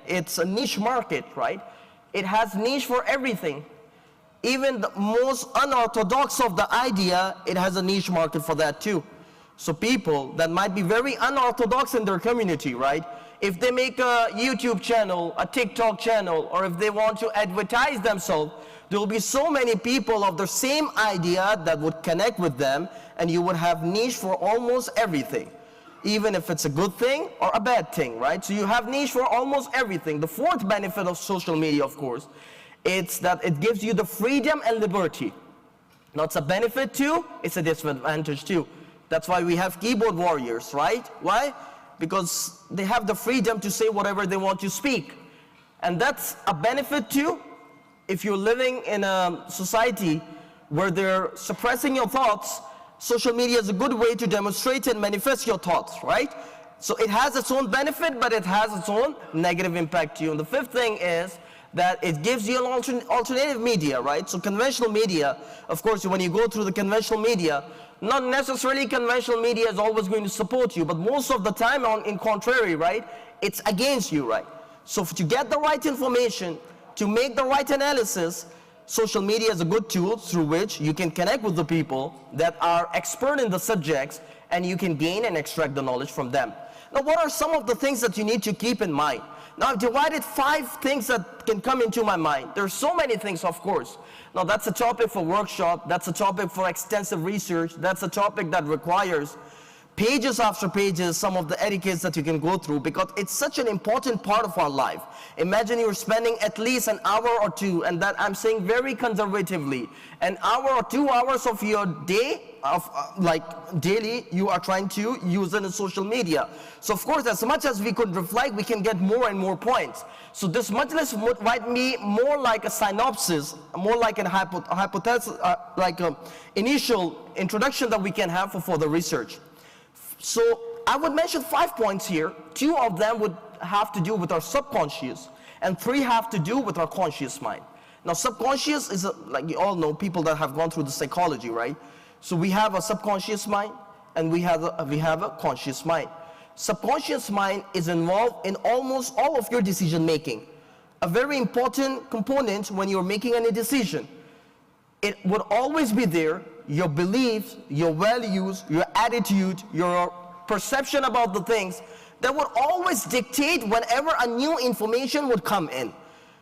it's a niche market, right? It has niche for everything. Even the most unorthodox of the idea, it has a niche market for that too. So people that might be very unorthodox in their community, right? If they make a YouTube channel, a TikTok channel, or if they want to advertise themselves, there will be so many people of the same idea that would connect with them, and you would have niche for almost everything, even if it's a good thing or a bad thing, right? So you have niche for almost everything. The fourth benefit of social media, of course, it's that it gives you the freedom and liberty. Now, it's a benefit too, it's a disadvantage too. That's why we have keyboard warriors, right? Why? Because they have the freedom to say whatever they want to speak. And that's a benefit too. If you're living in a society where they're suppressing your thoughts, social media is a good way to demonstrate and manifest your thoughts, right? So it has its own benefit, but it has its own negative impact to you. And the fifth thing is that it gives you an alternative media, right? So conventional media, of course, when you go through the conventional media, not necessarily conventional media is always going to support you, but most of the time, in contrary, right, it's against you, right? So to get the right information, to make the right analysis, social media is a good tool through which you can connect with the people that are expert in the subjects, and you can gain and extract the knowledge from them. Now, what are some of the things that you need to keep in mind? Now, I've divided 5 things that can come into my mind. There's so many things, of course. Now, that's a topic for workshop. That's a topic for extensive research. That's a topic that requires pages after pages, some of the etiquettes that you can go through, because it's such an important part of our life. Imagine you're spending at least an hour or two, and that I'm saying very conservatively, an hour or 2 hours of your day, daily, you are trying to use it in social media. So of course, as much as we could reflect, we can get more and more points. So this majlis might be more like a synopsis, more like a hypothesis, like an initial introduction that we can have for further research. So I would mention 5 points here. 2 of them would have to do with our subconscious, and 3 have to do with our conscious mind. Now, subconscious is, like you all know, people that have gone through the psychology, right? So we have a subconscious mind, and we have a conscious mind. Subconscious mind is involved in almost all of your decision making. A very important component when you're making any decision. It would always be there. Your beliefs, your values, your attitude, your perception about the things, that would always dictate whenever a new information would come in.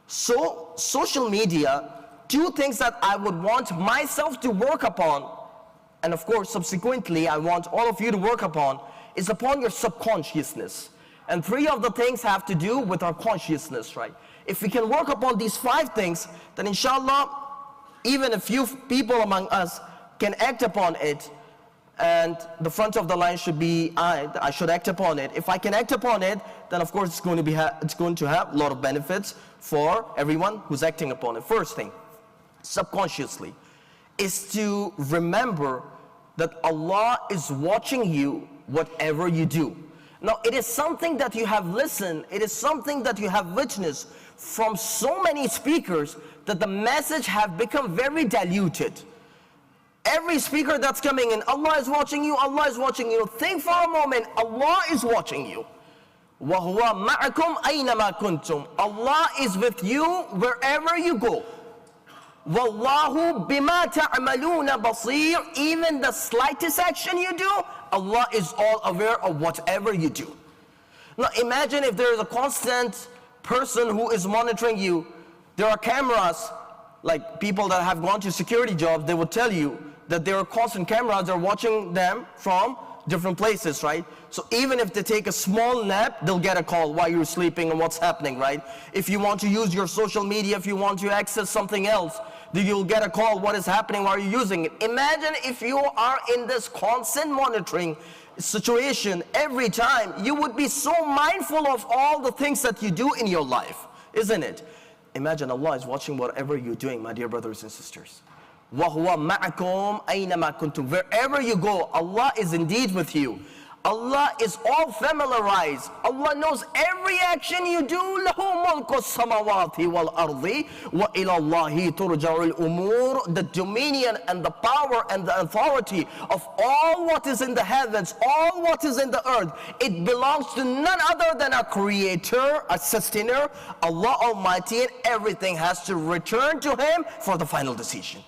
So social media, 2 things that I would want myself to work upon, and of course subsequently I want all of you to work upon, is upon your subconsciousness. And 3 of the things have to do with our consciousness, right? If we can work upon these 5 things, then inshallah, even a few people among us can act upon it, and the front of the line should be I should act upon it. If I can act upon it, then of course it's going to have a lot of benefits for everyone who's acting upon it. First thing, subconsciously, is to remember that Allah is watching you whatever you do. Now, it is something that you have listened, it is something that you have witnessed from so many speakers that the message have become very diluted. Every speaker that's coming in, Allah is watching you, Allah is watching you. Think for a moment, Allah is watching you. وَهُوَ مَعَكُمْ أَيْنَمَا كُنْتُمْ. Allah is with you wherever you go. وَاللَّهُ بِمَا تَعْمَلُونَ بَصِيرٌ. Even the slightest action you do, Allah is all aware of whatever you do. Now imagine if there is a constant person who is monitoring you. There are cameras, like people that have gone to security jobs, they would tell you that there are constant cameras that are watching them from different places, right? So even if they take a small nap, they'll get a call while you're sleeping and what's happening, right? If you want to use your social media, if you want to access something else, then you'll get a call what is happening while you're using it. Imagine if you are in this constant monitoring situation every time, you would be so mindful of all the things that you do in your life, isn't it? Imagine Allah is watching whatever you're doing, my dear brothers and sisters. وَهُوَ مَعَكُمْ أَيْنَمَا كُنْتُمْ. Wherever you go, Allah is indeed with you. Allah is all familiarized. Allah knows every action you do. له ملك السماوات والأرض وإلى الله ترجع الأمور. The dominion and the power and the authority of all what is in the heavens, all what is in the earth, it belongs to none other than a creator, a sustainer, Allah Almighty, and everything has to return to Him for the final decision.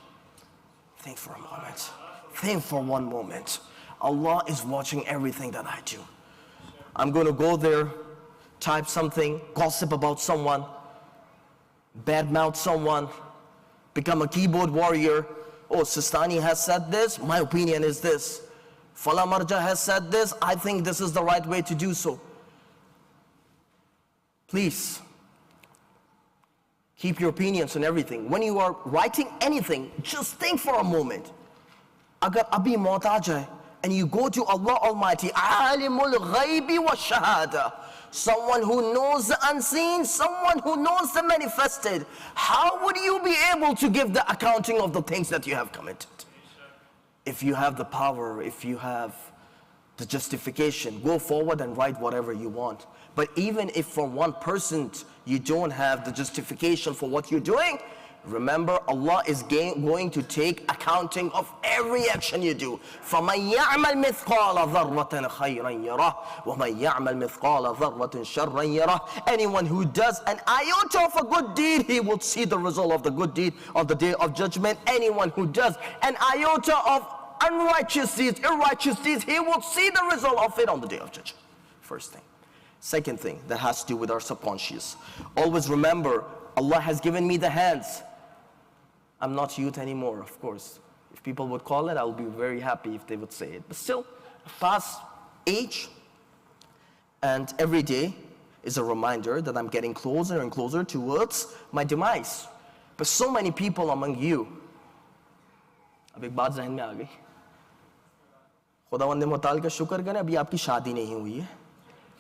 Think for a moment. Think for one moment. Allah is watching everything that I do. I'm going to go there, type something, gossip about someone, badmouth someone, become a keyboard warrior. Oh, Sistani has said this, my opinion is this. Fala Marja has said this, I think this is the right way to do so. Please, keep your opinions on everything. When you are writing anything, just think for a moment. Agar abhi maut aa jaye, and you go to Allah Almighty, Alimul Ghaibi wa Shahada, someone who knows the unseen, someone who knows the manifested. How would you be able to give the accounting of the things that you have committed? If you have the power, if you have the justification, go forward and write whatever you want. But even if for 1% you don't have the justification for what you're doing, remember, Allah is going to take accounting of every action you do. فَمَنْ يَعْمَلْ مِثْقَالَ ذَرَّةٍ خَيْرًا يَرَهُ وَمَنْ يَعْمَلْ مِثْقَالَ ذَرَّةٍ شَرًّا يَرَهُ. Anyone who does an iota of a good deed, he will see the result of the good deed on the day of judgment. Anyone who does an iota of unrighteous deeds, irrighteous deeds, he will see the result of it on the day of judgment. First thing. Second thing that has to do with our subconscious. Always remember, Allah has given me the hands. I'm not youth anymore, of course. If people would call it, I would be very happy if they would say it. But still, past age, and every day is a reminder that I'm getting closer and closer towards my demise. But so many people among you, अब एक बात ज़हन में आ गई, खुदावंद मुताल का शुक्र करें, अभी आपकी शादी नहीं हुई है,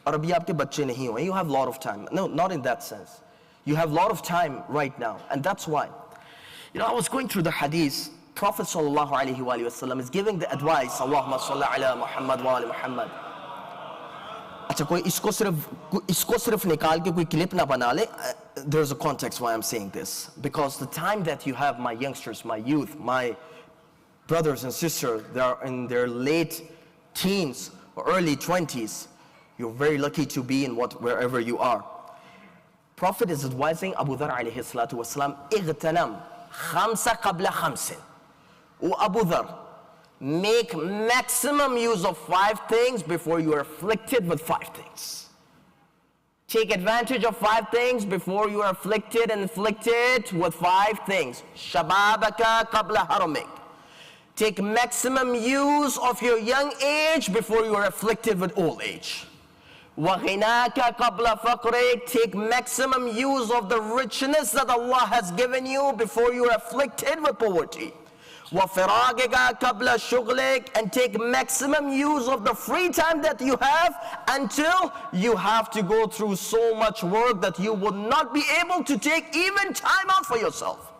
और अभी आपके बच्चे नहीं हुए. You have a lot of time. No, not in that sense. You have a lot of time right now, and that's why. You know, I was going through the hadith. Prophet sallallahu alaihi wasallam is giving the advice. Allahumma salli ala Muhammad wa ala Muhammad. अच्छा कोई इसको सिर्फ निकाल के कोई clip ना बना ले. There's a context why I'm saying this, because the time that you have, my youngsters, my youth, my brothers and sisters, they are in their late teens or early 20s. You're very lucky to be in wherever you are. Prophet is advising Abu Dhar alayhi salatu wasalam, اغتنم خمسة قبل خمس. O Abu Dhar, make maximum use of 5 things before you are afflicted with 5 things. Take advantage of 5 things before you are afflicted and inflicted with 5 things. Shababaka qabla haramik. Take maximum use of your young age before you are afflicted with old age. وَغِنَاكَ قَبْلَ فَقْرِكَ. Take maximum use of the richness that Allah has given you before you are afflicted with poverty. وَفِرَاقِكَ قَبْلَ شُغْلِكَ. And take maximum use of the free time that you have until you have to go through so much work that you will not be able to take even time out for yourself.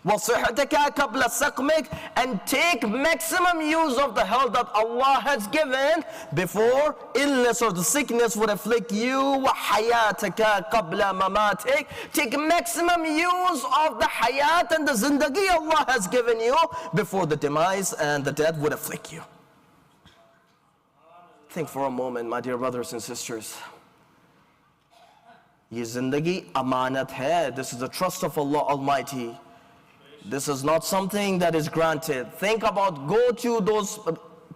وَصِحَتَكَ قَبْلَ سَقْمِكَ. And take maximum use of the health that Allah has given before illness or the sickness would afflict you. وَحَيَاتَكَ قَبْلَ مَمَاتِكَ. Take maximum use of the hayat and the zindagi Allah has given you before the demise and the death would afflict you. Think for a moment, my dear brothers and sisters. Ye zindagi amanat hai. This is the trust of Allah Almighty. This is not something that is granted. Think about, go to those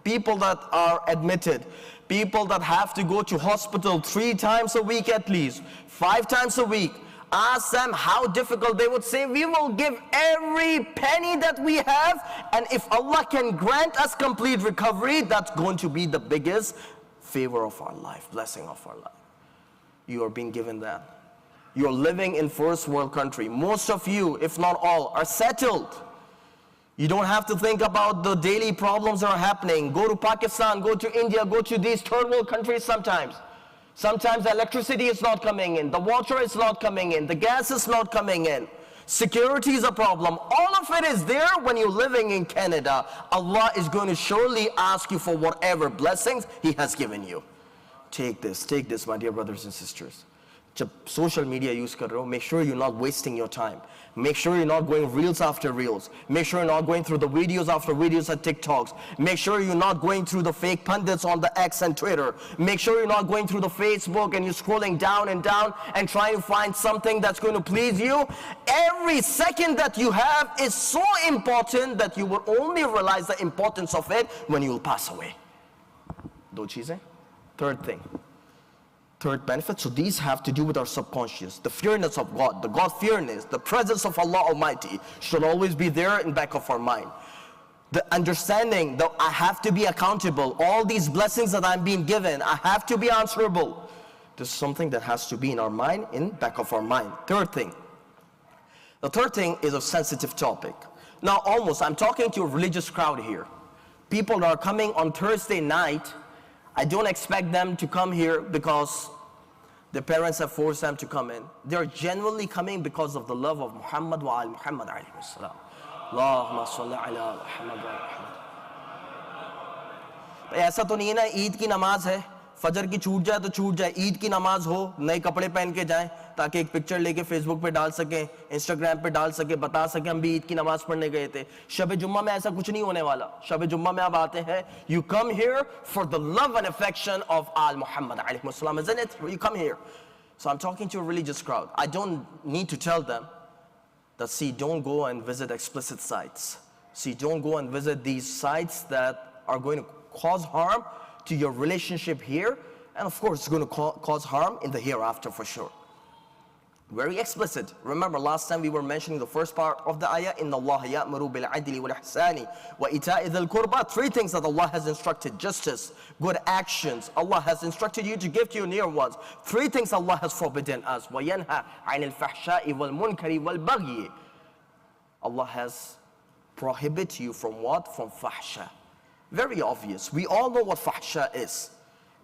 people that are admitted, people that have to go to hospital 3 times a week at least, 5 times a week. Ask them how difficult. They would say, we will give every penny that we have, and if Allah can grant us complete recovery, that's going to be the biggest favor of our life, blessing of our life. You are being given that. You're living in first world country. Most of you, if not all, are settled. You don't have to think about the daily problems that are happening. Go to Pakistan, go to India, go to these third world countries sometimes. Sometimes electricity is not coming in, the water is not coming in, the gas is not coming in. Security is a problem. All of it is there when you're living in Canada. Allah is going to surely ask you for whatever blessings He has given you. Take this, my dear brothers and sisters. जब social media use कर रहे हो, make sure you're not wasting your time. Make sure you're not going reels after reels. Make sure you're not going through the videos after videos at TikToks. Make sure you're not going through the fake pundits on the X and Twitter. Make sure you're not going through the Facebook and you're scrolling down and trying to find something that's going to please you. Every second that you have is so important that you will only realize the importance of it when you will pass away. दो चीजें. Third thing. Third benefit, so these have to do with our subconscious. The fearness of God, the God-fearness, the presence of Allah Almighty should always be there in the back of our mind. The understanding that I have to be accountable. All these blessings that I'm being given, I have to be answerable. This is something that has to be in our mind, in back of our mind. Third thing. The third thing is a sensitive topic. Now I'm talking to a religious crowd here. People are coming on Thursday night. I don't expect them to come here because their parents have forced them to come in. They're genuinely coming because of the love of Muhammad wa al-Muhammad alayhi salam. Allahumma salli ala Muhammad wa Muhammad. ऐसा तो नहीं है ना ईद की नमाज है, फजर की छूट जाए तो छूट जाए, ईद की नमाज हो, नए कपड़े पहन के जाएं ताकि एक पिक्चर लेके फेसबुक पे डाल सकें, इंस्टाग्राम पे डाल सकें, बता सकें हम भी ईद की नमाज पढ़ने गए थे. शब जुम्मा में ऐसा कुछ नहीं होने वाला. शब जुम्मा में आप आते हैं, you come here for the love and affection of Al Muhammad alayhi salam, isn't it? You come here. So I'm talking to a religious crowd. I don't need to tell them that, see, don't go and visit explicit sites. See, don't go and visit these sites that are going to cause harm to your relationship here, and of course it's going to cause harm in the hereafter for sure. Very explicit. Remember last time we were mentioning the first part of the ayah, Inna Allah ya'muru bil adli wal ihsani wa ita'i dhil qurba. Three things that Allah has instructed: justice, good actions. Allah has instructed you to give to your near ones. Three things Allah has forbidden us: wa yanha 'anil fahsha'i wal munkari wal baghi. Allah has prohibited you from what? From fahsha. Very obvious. We all know what fahsha is.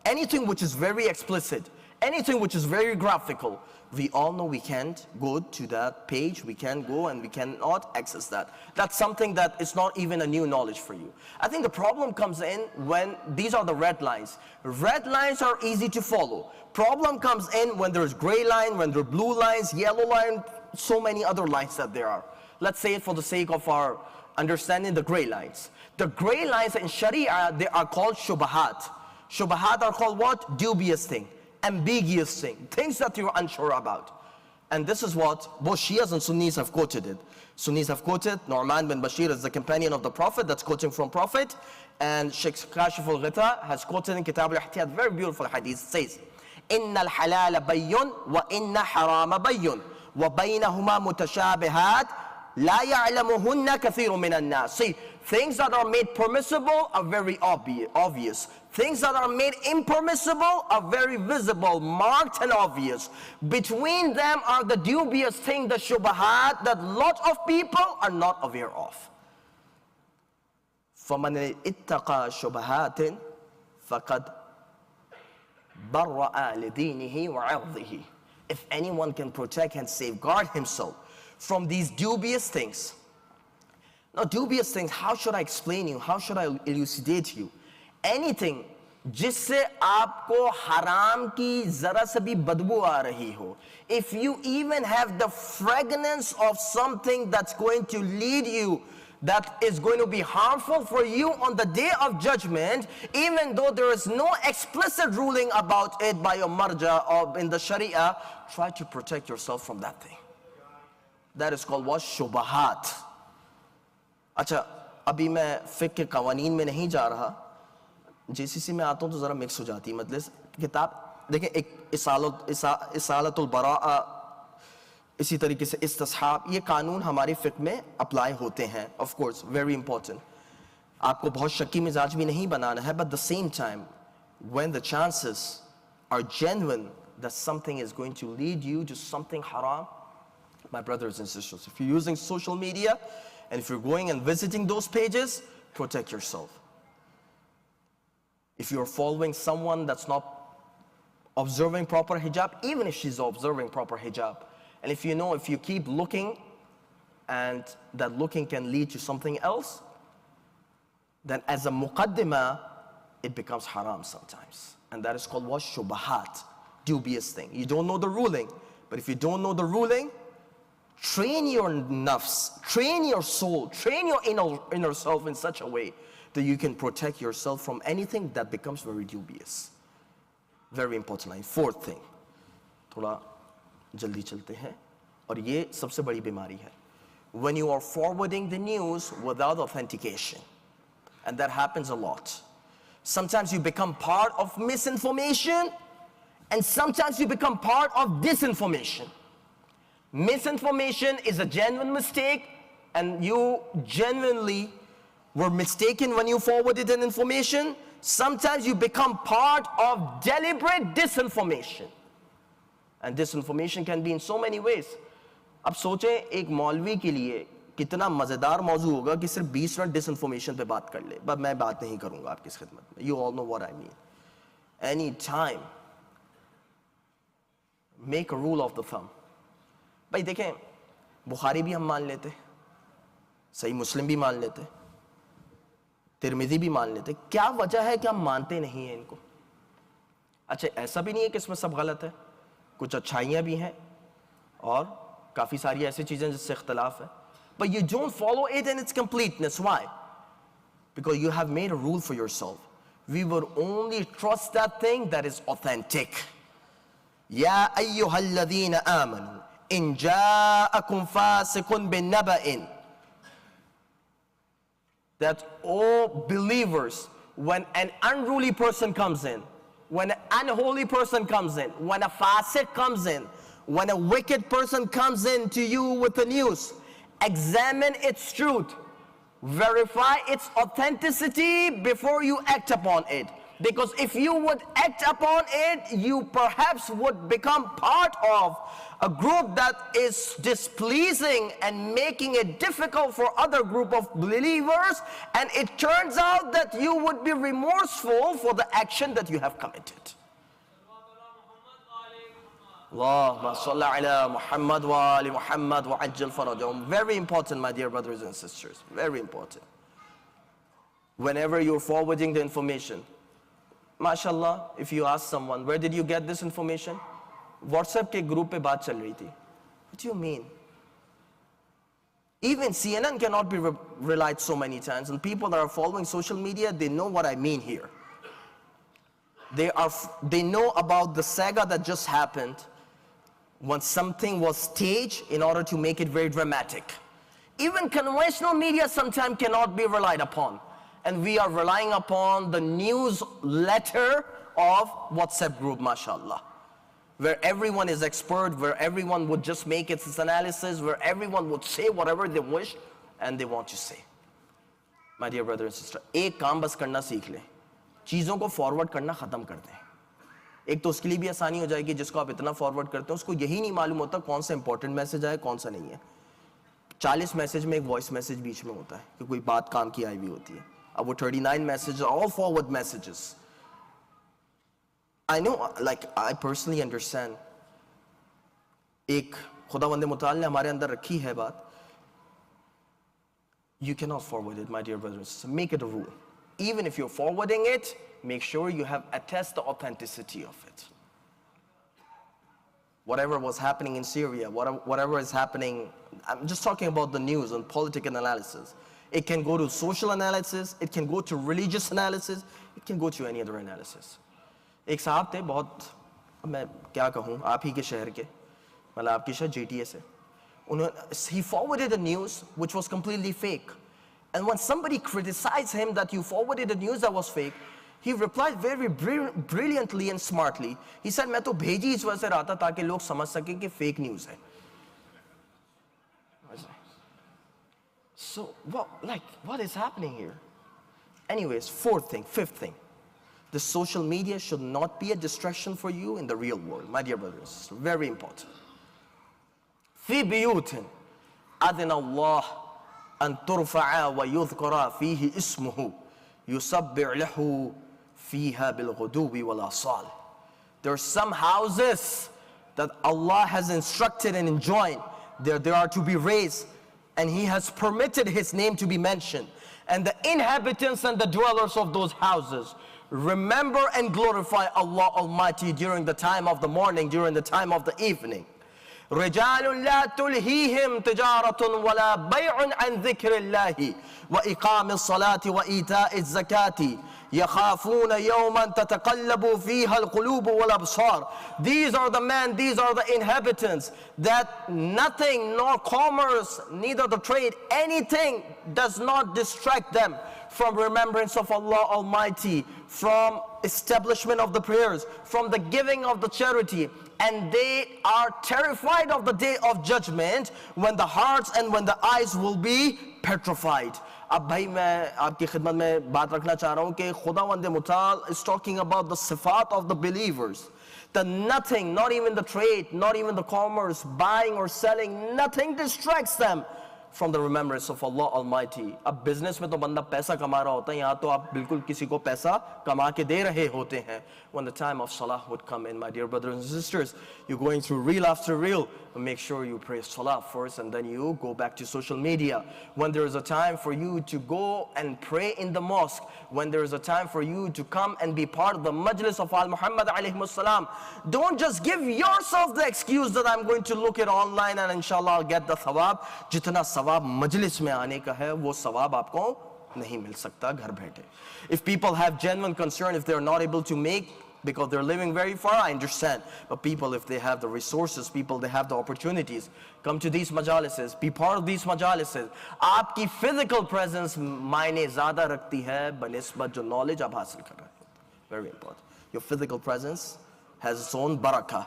Anything which is very explicit, anything which is very graphical, we all know we can't go to that page, we can't go and we cannot access that. That's something that is not even a new knowledge for you. I think the problem comes in when these are the red lines. Red lines are easy to follow. Problem comes in when there's gray line, when there are blue lines, yellow line, so many other lines that there are. Let's say it for the sake of our understanding the gray lines. The gray lines in Sharia, they are called shubahat. Shubahat are called what? Dubious thing, ambiguous thing, things that you're unsure about. And this is what both Shias and Sunnis have quoted it. Sunnis have quoted, Nu'man bin Bashir is the companion of the Prophet, that's quoting from Prophet. And Sheikh Kashif al-Ghita has quoted in Kitab al-Ihtiyat, very beautiful hadith, says, Inna al-halala bayyun wa inna harama bayyun wa baynahuma mutashabihat la ya'lamuhunna kathirun minan nas. See, things that are made permissible are very obvious. Things that are made impermissible are very visible, marked and obvious. Between them are the dubious thing, the shubahat, that lot of people are not aware of. فَمَنِ اتَّقَى شُبَهَاتٍ فَقَدْ بَرَّأَ لِدِينِهِ وَعِرْضِهِ. If anyone can protect and safeguard himself from these dubious things. Now, dubious things, how should I explain you? How should I elucidate you? Anything जिससे आपको हराम की जरा से भी बदबू आ रही हो. If you even have the fragrance of something that's going to lead you, that is going to be harmful for you on the day of judgment, even though there is no explicit ruling about it by a marja or in the Sharia, try to protect yourself from that thing. That is called what? Shubahat. अच्छा, अभी मैं फिक़्ह के क़वानीन में नहीं जा रहा, JCC में आता हूँ तो ज़रा मिक्स हो जाती है मजलिस. किताब देखें, एक इसालतुल बराअ, इसी तरीके से इस्तिस्हाब, ये कानून हमारे फ़िक़्ह में अप्लाई होते हैं. Of course, very important. आपको बहुत शक्की मिजाज भी नहीं बनाना है, but at the same time, when the chances are genuine that something is going to lead you to something haram, my brothers and sisters, if you're using social media, and if you're going and visiting those pages, protect yourself. If you're following someone that's not observing proper hijab, even if she's observing proper hijab, and if you know, if you keep looking and that looking can lead to something else, then as a muqaddimah, it becomes haram sometimes. And that is called what? Shubahat, dubious thing. You don't know the ruling, but if you don't know the ruling, train your nafs, train your soul, train your inner self in such a way that you can protect yourself from anything that becomes very dubious. Very important line. Fourth thing, थोड़ा जल्दी चलते हैं, और ये सबसे बड़ी बीमारी है. When you are forwarding the news without authentication, and that happens a lot. Sometimes you become part of misinformation, and sometimes you become part of disinformation. Misinformation is a genuine mistake, and you genuinely were mistaken when you forwarded an information. Sometimes you become part of deliberate disinformation. And disinformation can be in so many ways. अब सोचें एक मौलवी के लिए कितना मजेदार मौजू होगा कि सिर्फ 20 मिनट डिसइंफॉर्मेशन पे बात कर ले, बट मैं बात नहीं करूंगा आपकी खिदमत में. You all know what I mean. Anytime, make a rule of the thumb. भाई देखें, बुखारी भी हम मान लेते, सही मुस्लिम भी मान लेते, तिरमिज़ी भी मान लेते. क्या वजह है कि हम मानते नहीं हैं इनको? अच्छा, ऐसा भी नहीं है कि इसमें सब गलत है, कुछ अच्छाइयाँ भी हैं और काफ़ी सारी ऐसी चीज़ें जिससे इख्तलाफ है. But you don't follow it in its completeness. Why? Because you have made a rule for yourself. We will only trust that thing that is authentic. Ya ayyuhalladhina amanu in ja'akum fasiqun bin naba'in. That all believers, when an unruly person comes in, when an unholy person comes in, when a fasiq comes in, when a wicked person comes in to you with the news, examine its truth, verify its authenticity before you act upon it. Because if you would act upon it, you perhaps would become part of a group that is displeasing and making it difficult for other group of believers, and it turns out that you would be remorseful for the action that you have committed. Allahumma salli ala Muhammad wa ali Muhammad wa ajjal farajahum. Very important, my dear brothers and sisters. Very important. Whenever you're forwarding the information, mashallah, if you ask someone, where did you get this information? WhatsApp ke group pe baat chal rahi thi. What do you mean? Even CNN cannot be relied so many times, and people that are following social media, they know what I mean here. They know about the saga that just happened when something was staged in order to make it very dramatic. Even conventional media sometimes cannot be relied upon. And we are relying upon the newsletter of WhatsApp group, mashallah, where everyone is expert, where everyone would just make its analysis, where everyone would say whatever they wish and they want to say. My dear brother and sister, एक काम बस करना सीख लें, चीज़ों को forward करना ख़त्म कर दें. एक तो उसके लिए भी आसानी हो जाएगी, जिसको आप इतना फॉरवर्ड करते हैं उसको यही नहीं मालूम होता कौन सा इंपॉर्टेंट मैसेज आए कौन सा नहीं है. 40 मैसेज में एक वॉइस मैसेज बीच में होता है कि कोई बात काम की आई हुई होती है. अब वो 39 message all forward messages. I know, like I personally understand, एक खुदावंद मुताल ने हमारे अंदर रखी है बात. You cannot forward it, my dear brothers and sisters. Make it a rule. Even if you're forwarding it, make sure you have attest the authenticity of it. Whatever was happening in Syria, whatever is happening, I'm just talking about the news and political analysis. It can go to social analysis, it can go to religious analysis, it can go to any other analysis. एक साहब थे बहुत, मैं क्या कहूँ, आप ही के शहर के, मतलब आपकी शहर JTA से. He forwarded a news which was completely fake. And when somebody criticized him that you forwarded a news that was fake, he replied very brilliantly and smartly. He said, मैं तो भेजी इस वजह से रहा था ताकि लोग समझ सकें कि fake news है. So, what is happening here? Anyways, fifth thing. The social media should not be a distraction for you in the real world, my dear brothers and sisters. Very important. في بيوت أذن الله أن ترفع ويذكر فيه اسمه يسبح له فيها بالغدو والآصال. There are some houses that Allah has instructed and enjoined. They are to be raised and he has permitted his name to be mentioned, and the inhabitants and the dwellers of those houses remember and glorify Allah Almighty during the time of the morning, during the time of the evening. رجال لا تلهيهم تجارة ولا بيع عن ذكر الله وإقام الصلاة وإيتاء الزكاة يخافون يوما تتقلب فيها القلوب والأبصار. These are the men, these are the inhabitants, that nothing, nor commerce, neither the trade, anything does not distract them from remembrance of Allah Almighty, from establishment of the prayers, from the giving of the charity. And they are terrified of the day of judgment, when the hearts and when the eyes will be petrified. اب بھائی میں آپ کی خدمت میں بات رکھنا چاہ رہا ہوں کہ خداوند متعال is talking about the صفات of the believers, that nothing, not even the trade, not even the commerce, buying or selling, nothing distracts them from the remembrance of Allah Almighty. اب بزنس میں تو بندہ پیسہ کما رہا ہوتا ہے, یہاں تو آپ بالکل کسی کو پیسہ کما کے دے رہے ہوتے ہیں. When the time of salah would come in, my dear brothers and sisters, you're going through reel after reel, but make sure you pray salah first and then you go back to social media. When there is a time for you to go and pray in the mosque, when there is a time for you to come and be part of the majlis of Al-Muhammad alayhi salam, don't just give yourself the excuse that I'm going to look it online and inshallah I'll get the thawab. Jitna thawab majlis mein aane ka hai, wo thawab aapko nahi mil sakta ghar baithe. If people have genuine concern, if they're not able to make, because they're living very far, I understand. But people, if they have the resources, people, they have the opportunities, come to these majalises, be part of these majalises. Aapki physical presence maine zyada rakhti hai banisbat jo knowledge aap hasil kar rahe ho. Very important. Your physical presence has its own barakah.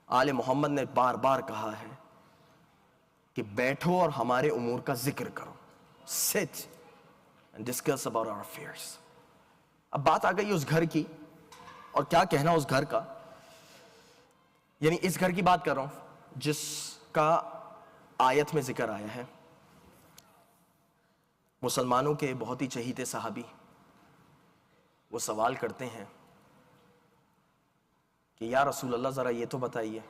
Aale Muhammad ne baar baar kaha hai कि बैठो और हमारे उमूर का जिक्र करो. Sit and discuss about our affairs. अब बात आ गई उस घर की, और क्या कहना उस घर का, यानी इस घर की बात कर रहा हूं जिसका आयत में जिक्र आया है. मुसलमानों के बहुत ही चहीते सहाबी वो सवाल करते हैं कि या रसूल अल्लाह जरा ये तो बताइए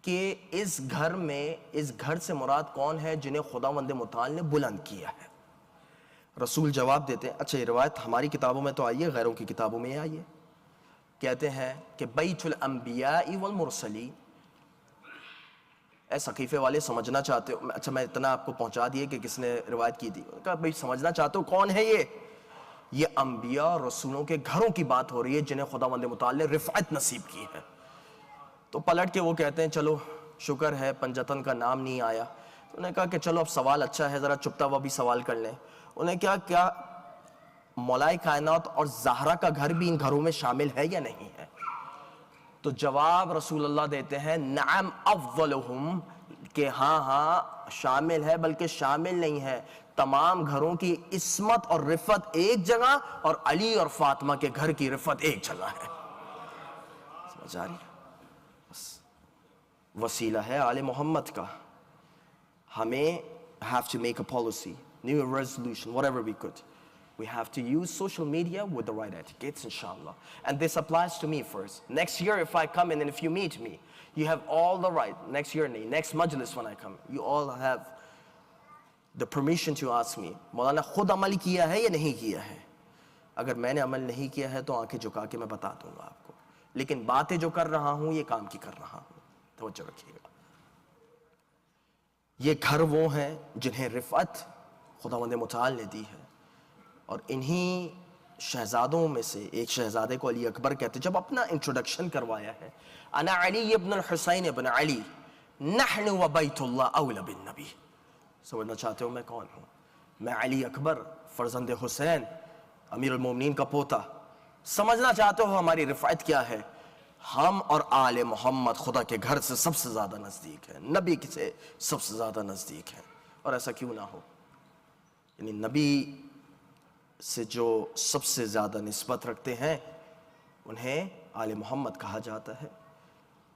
کہ اس گھر میں, اس گھر سے مراد کون ہے جنہیں خداوند متعال نے بلند کیا ہے. رسول جواب دیتے ہیں, اچھا یہ روایت ہماری کتابوں میں تو آئی ہے, غیروں کی کتابوں میں آئی ہے. کہتے ہیں کہ بیت الانبیاء والمرسلین. اے ثقیفے والے سمجھنا چاہتے ہو, اچھا میں اتنا آپ کو پہنچا دیے کہ کس نے روایت کی تھی. کہا بھئی سمجھنا چاہتے ہو کون ہے یہ انبیاء اور رسولوں کے گھروں کی بات ہو رہی ہے جنہیں خداوند متعال نے رفعت نصیب کی ہے. تو پلٹ کے وہ کہتے ہیں چلو شکر ہے پنجتن کا نام نہیں آیا. انہوں نے کہا کہ چلو اب سوال اچھا ہے, ذرا چپتا ہوا بھی سوال کر لیں. انہیں کیا مولائے کائنات اور زہرا کا گھر بھی ان گھروں میں شامل ہے یا نہیں ہے؟ تو جواب رسول اللہ دیتے ہیں نعم افضلہم, کہ ہاں شامل ہے, بلکہ شامل نہیں ہے, تمام گھروں کی عصمت اور رفت ایک جگہ, اور علی اور فاطمہ کے گھر کی رفت ایک جگہ ہے. سمجھ آ رہی ہے؟ وسیلہ ہے آل محمد کا. ہمیں have to make a policy, new resolution, whatever we could. We have to use social media with the right etiquettes, inshallah. And this applies to me first. Next year if I come in and if you meet me, you have all the right. Next year, next majlis when I come, you all have the permission to ask me, مولانا خود عمل کیا ہے یا نہیں کیا ہے؟ اگر میں نے عمل نہیں کیا ہے تو آنکھیں جھکا کے میں بتا دوں گا آپ کو, لیکن باتیں جو کر رہا ہوں یہ کام کی کر رہا ہوں. توجہ رکھیے گا. یہ گھر وہ ہیں جنہیں رفعت خداوند متعال نے دی ہے, اور انہی شہزادوں میں سے ایک شہزادے کو علی اکبر کہتے ہیں. جب اپنا انٹروڈکشن کروایا ہے, انا علی ابن الحسین ابن علی نحن و بیت اللہ اولا بالنبی. سمجھنا چاہتے ہو میں کون ہوں؟ میں علی اکبر فرزند حسین امیر المومنین کا پوتا. سمجھنا چاہتے ہو ہماری رفعت کیا ہے؟ ہم اور آل محمد خدا کے گھر سے سب سے زیادہ نزدیک ہیں, نبی سے سب سے زیادہ نزدیک ہیں. اور ایسا کیوں نہ ہو, یعنی نبی سے جو سب سے زیادہ نسبت رکھتے ہیں انہیں آل محمد کہا جاتا ہے.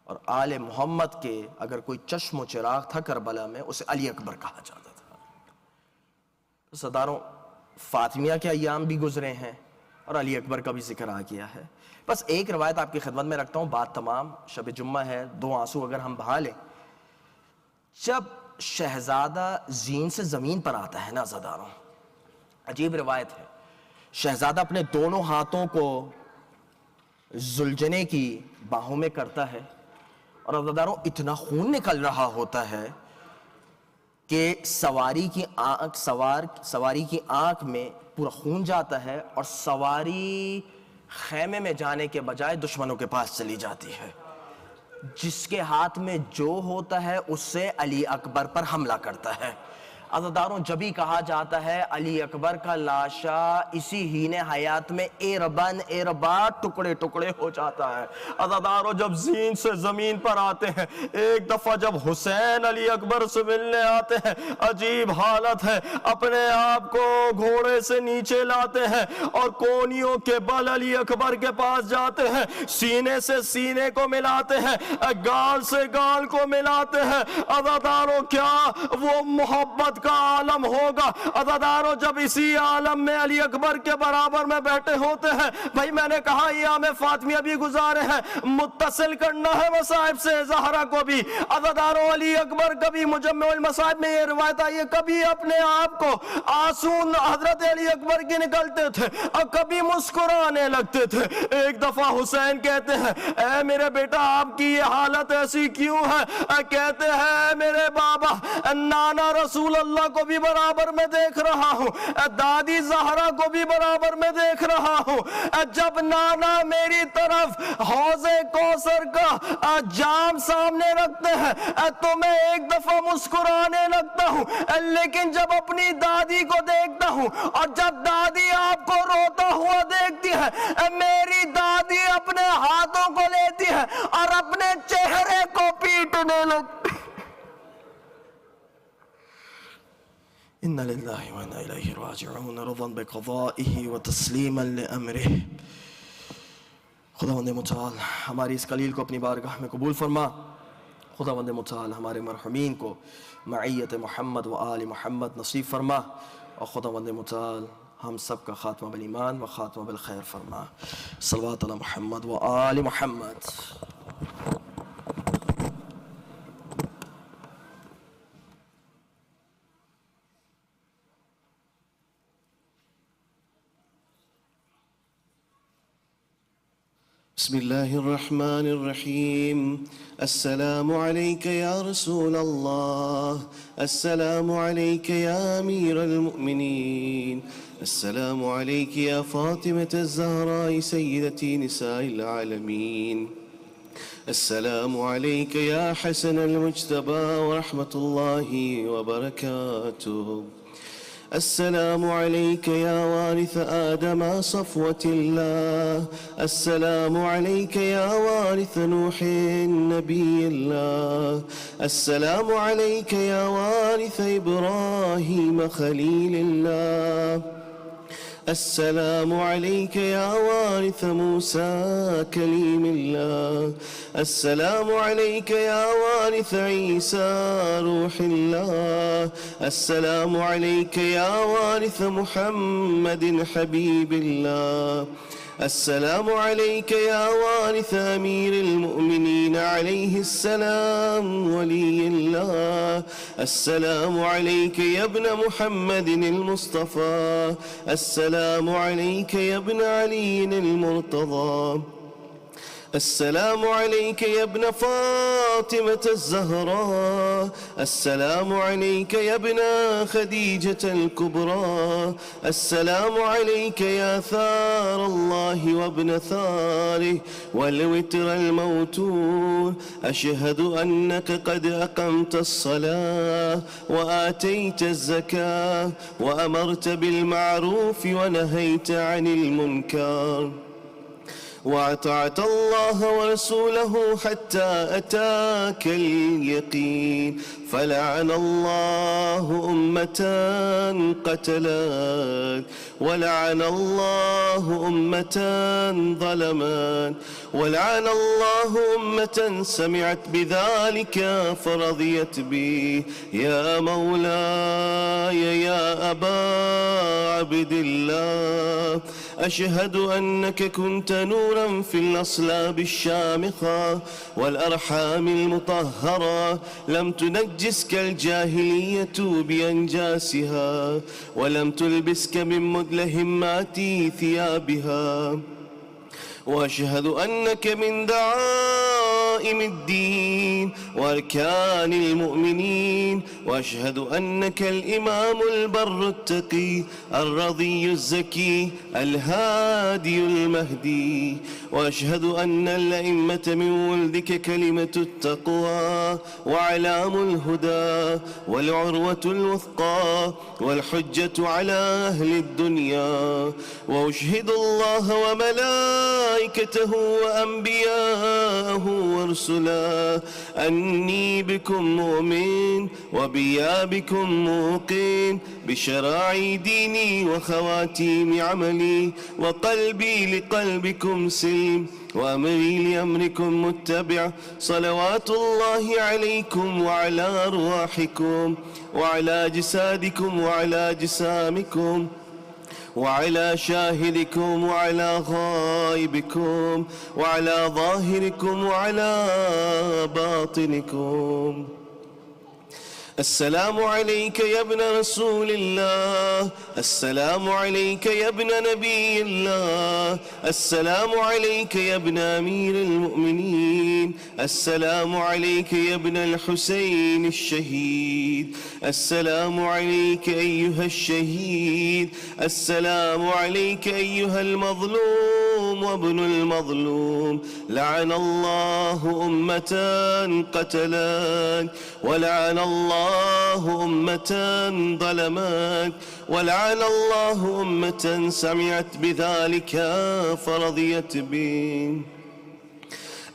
اور آل محمد کے اگر کوئی چشم و چراغ تھا کربلا میں, اسے علی اکبر کہا جاتا تھا. صداروں, فاطمیہ کے ایام بھی گزرے ہیں اور علی اکبر کا بھی ذکر آ گیا ہے. بس ایک روایت آپ کی خدمت میں رکھتا ہوں, بات تمام, شب جمعہ ہے, 2 آنسو اگر ہم بہا لیں. جب شہزادہ زین سے زمین پر آتا ہے نا عزاداروں، عجیب روایت ہے، شہزادہ اپنے دونوں ہاتھوں کو زلجنے کی باہوں میں کرتا ہے اور عزاداروں اتنا خون نکل رہا ہوتا ہے کہ سواری کی آنکھ میں پورا خون جاتا ہے اور سواری خیمے میں جانے کے بجائے دشمنوں کے پاس چلی جاتی ہے، جس کے ہاتھ میں جو ہوتا ہے اس سے علی اکبر پر حملہ کرتا ہے۔ عزاداروں جبھی کہا جاتا ہے علی اکبر کا لاشا اسی ہین حیات میں ایربا ٹکڑے ٹکڑے ہو جاتا ہے۔ عزاداروں جب زین سے زمین پر آتے ہیں، ایک دفعہ جب حسین علی اکبر سے ملنے آتے ہیں، عجیب حالت ہے، اپنے آپ کو گھوڑے سے نیچے لاتے ہیں اور کونیوں کے بل علی اکبر کے پاس جاتے ہیں، سینے سے سینے کو ملاتے ہیں، گال سے گال کو ملاتے ہیں۔ عزاداروں کیا وہ محبت کا عالم ہوگا؟ عزاداروں جب اسی عالم میں علی اکبر کے برابر میں بیٹھے ہوتے ہیں، بھائی میں نے کہا ایام فاطمیہ بھی گزارے ہیں، متصل کرنا ہے مصائب سے زہرا کو بھی۔ عزاداروں علی اکبر کبھی مجمع المصائب میں یہ روایت آئی ہے، کبھی اپنے آپ کو آنسون حضرت علی اکبر کے نکلتے تھے اور کبھی مسکرانے لگتے تھے۔ ایک دفعہ حسین کہتے ہیں اے میرے بیٹا آپ کی یہ حالت ایسی کیوں ہے؟ کہتے ہیں میرے بابا نانا رسول اللہ کو بھی برابر میں دیکھ رہا ہوں، دادی زہرا کو بھی برابر میں دیکھ رہا ہوں، جب نانا میری طرف حوض کوثر کا جام سامنے رکھتے ہیں تو میں ایک دفعہ مسکرانے لگتا ہوں، لیکن جب اپنی دادی کو دیکھتا ہوں اور جب دادی آپ کو روتا ہوا دیکھتی ہے، میری دادی اپنے ہاتھوں کو لیتی ہے اور اپنے چہرے کو پیٹنے لگتی۔ اِنَّ لِلَّهِ وَإِنَّا إِلَيْهِ رَاجِعُونَ رَضًا بِقَضَائِهِ وَتَسْلِيمًا لِأَمْرِهِ۔ خداوند متعال ہماری اس قلیل کو اپنی بارگاہ میں قبول فرما۔ خداوند متعال ہمارے مرحومین کو معیت محمد و آل محمد نصیب فرما، اور خداوند متعال ہم سب کا خاتمہ بالایمان و خاتمہ بالخیر فرما۔ صلوات علی محمد و آل محمد۔ بسم الله الرحمن الرحيم. السلام عليك يا رسول الله، السلام عليك يا أمير المؤمنين، السلام عليك يا فاطمة الزهراء سيدة نساء العالمين، السلام عليك يا حسن المجتبى ورحمة الله وبركاته، السلام عليك يا وارث آدم صفوة الله، السلام عليك يا وارث نوح نبي الله، السلام عليك يا وارث إبراهيم خليل الله، السلام عليك يا وارث موسى كليم الله، السلام عليك يا وارث عيسى روح الله، السلام عليك يا وارث محمد حبيب الله، السلام عليك يا وارث أمير المؤمنين عليه السلام ولي الله، السلام عليك يا ابن محمد المصطفى، السلام عليك يا ابن علي المرتضى، السلام عليك يا ابن فاطمة الزهراء، السلام عليك يا ابن خديجة الكبرى، السلام عليك يا ثار الله وابن ثاره والوتر الموتور، أشهد أنك قد أقمت الصلاة وآتيت الزكاة وأمرت بالمعروف ونهيت عن المنكر وأطعت الله ورسوله حتى أتاك اليقين، فلعن الله أمة قتلت، ولعن الله أمة ظلمت، ولعن الله أمة سمعت بذلك فرضيت به، يا مولاي يا أبا عبد الله أشهد أنك كنت نورا في الأصلاب الشامخة والأرحام المطهرة، لم تنجسك الجاهلية بأنجاسها، ولم تلبسك من مدلهمات ثيابها. وأشهد أنك من دعائم الدين وأركان المؤمنين، وأشهد أنك الإمام البر التقي الرضي الزكي الهادي المهدي. وأشهد أن الأئمة من ولدك كلمة التقوى وعلام الهدى والعروة الوثقى والحجة على أهل الدنيا. وأشهد الله وملائكته وأنبياءه ورسله أني بكم مؤمن وبيابكم موقن، بشرائع ديني وخواتيم عملي، وقلبي لقلبكم سلم وأمري لأمركم متبع. صلوات الله عليكم وعلى أرواحكم وعلى أجسادكم وعلى جسامكم وعلى شاهدكم وعلى غائبكم وعلى ظاهركم وعلى باطنكم. السلام عليك يا ابن رسول الله، السلام عليك يا ابن نبي الله، السلام عليك يا ابن أمير المؤمنين، السلام عليك يا ابن الحسين الشهيد، السلام عليك أيها الشهيد، السلام عليك أيها المظلوم وابن المظلوم. لعن الله أمة قتلاك، ولعن الله أمة ظلماك، ولعن الله أمة سمعت بذلك فرضيت به.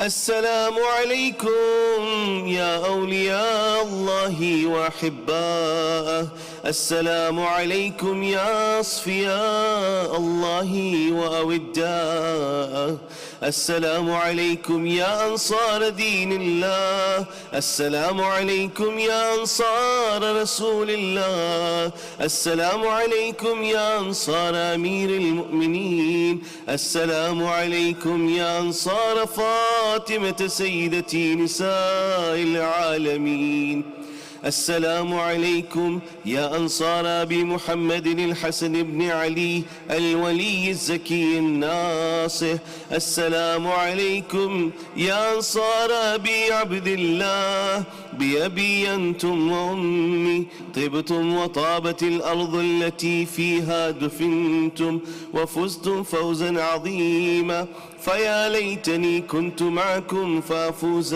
السلام عليكم يا أولياء الله وأحباءه، السلام عليكم يا أصفياء الله وأوداءه، السلام عليكم يا أنصار دين الله، السلام عليكم يا أنصار رسول الله، السلام عليكم يا أنصار أمير المؤمنين، السلام عليكم يا أنصار فاطمة سيدة نساء العالمين، السلام عليكم يا أنصار أبي محمد الحسن بن علي الولي الزكي الناصح، السلام عليكم يا أنصار أبي عبد الله، بأبي أنتم وأمي طبتم وطابت الأرض التي فيها دفنتم وفزتم فوزا عظيما، فيا ليتني كنت معكم فأفوز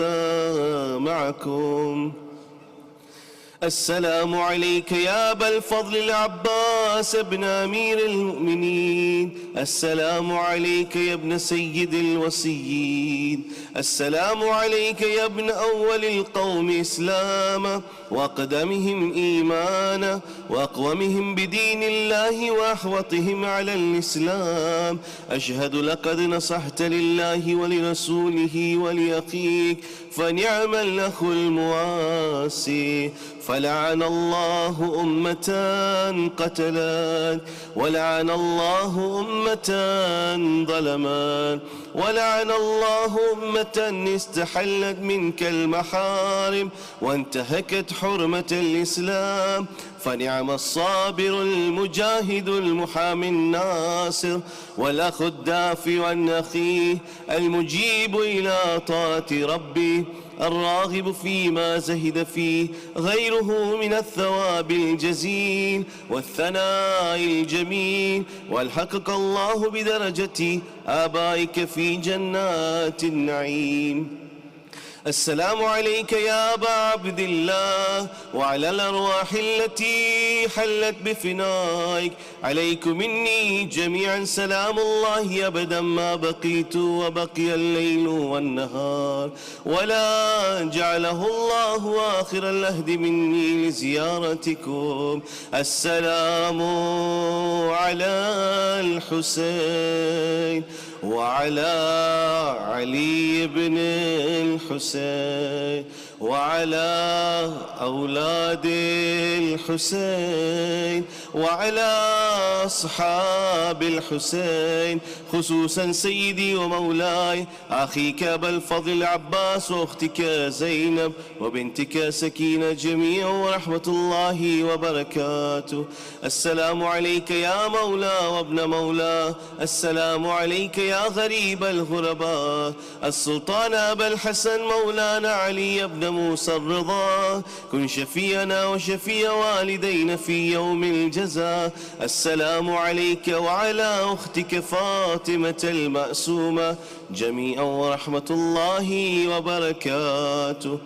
معكم. السلام عليك يا أبا الفضل العباس ابن أمير المؤمنين، السلام عليك يا ابن سيد الوصيين، السلام عليك يا ابن أول القوم إسلاما وأقدمهم إيمانا وأقومهم بدين الله وأحوطهم على الإسلام. أشهد لقد نصحت لله ولرسوله ولأخيك، فنعم الأخ المواسي. فلعن الله أمة قتلاك، ولعن الله أمة ظلماك، ولعن الله أمة استحلت منك المحارم وانتهكت حرمة الإسلام. فنعم الصابر المجاهد المحامي الناصر والأخ الدافع عن أخيه المجيب إلى طاعة ربه الراغب فيما زهد فيه غيره من الثواب الجزيل والثناء الجميل، والحقق الله بدرجة آبائك في جنات النعيم. السلام عليك يا أبا عبد الله وعلى الأرواح التي حلت بفنائك، عليكم مني جميعا سلام الله أبدا ما بقيت وبقي الليل والنهار، ولا جعله الله آخر العهد مني لزيارتكم. السلام على الحسين وعلى علي بن الحسين وعلى أولاد الحسين وعلى أصحاب الحسين، خصوصا سيدي ومولاي أخيك أبا الفضل عباس وأختك زينب وبنتك سكينة جميعا ورحمة الله وبركاته. السلام عليك يا مولى وابن مولى، السلام عليك يا غريب الغرباء، السلطان أبا الحسن مولانا علي بن موسى الرضا، كن شفينا وشفي والدينا في يوم الجزاء. السلام عليك وعلى أختك فاطمة المأسومة جميعا ورحمة الله وبركاته.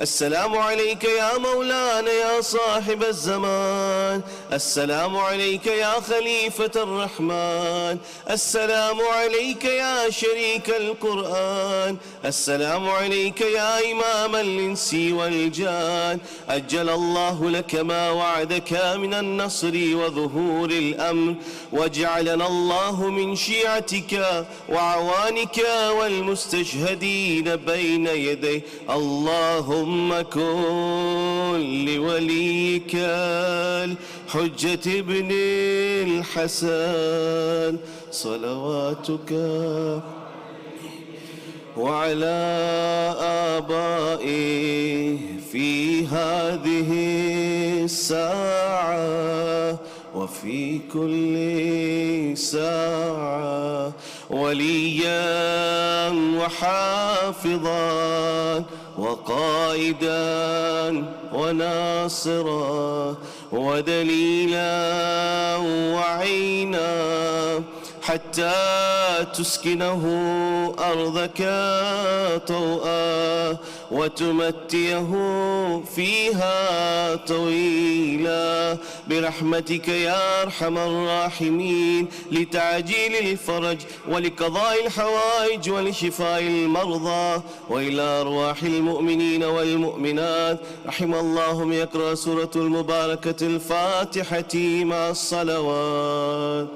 السلام عليك يا مولانا يا صاحب الزمان، السلام عليك يا خليفة الرحمن، السلام عليك يا شريك القرآن، السلام عليك يا إمام الإنس والجان، أجل الله لك ما وعدك من النصر وظهور الأمر، واجعلنا الله من شيعتك وعوانك والمستشهدين بين يديه. اللهم كن لوليك الحجة ابن الحسن صلواتك وعلى آبائه في هذه الساعة وفي كل ساعة وليا وحافظا وقائدا وناصرا ودليلا وعينا، حتى تسكنه أرضك طوءا وتمتيه فيها طويلا برحمتك يا أرحم الراحمين، لتعجيل الفرج ولقضاء الحوائج ولشفاء المرضى وإلى أرواح المؤمنين والمؤمنات. رحم الله من يقرأ سورة المباركة الفاتحة مع الصلوات.